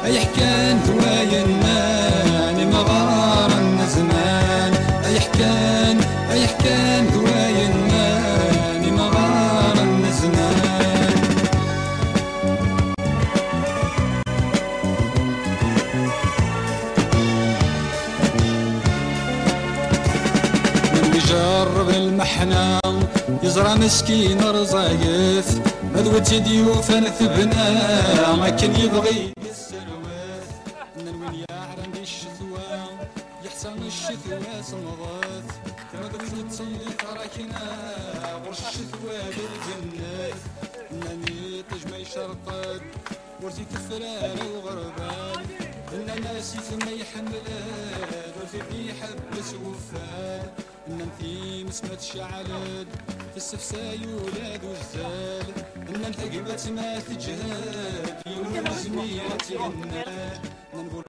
يحكان ثواينا مغار الزمان يحكان ثواينا مغار الزمان من يجرب المحنة يزرع مسكين رزايث مذوت ضيوف ثبنا ما كان يبغي السروات نوين يعرم بالشتوى يحسن الشتوى صمغات مذوت تصيف راكنا ورش الشتوى بالجنات انني تجمع شرقات ورثي تفرار وغربان ان ناسي ثم يحملات ورثي بيحبس وفال ان في مسمة شعلد في السفساي ولاد وجزال ان الثقبة ما تجهاد يوم زميلة الناد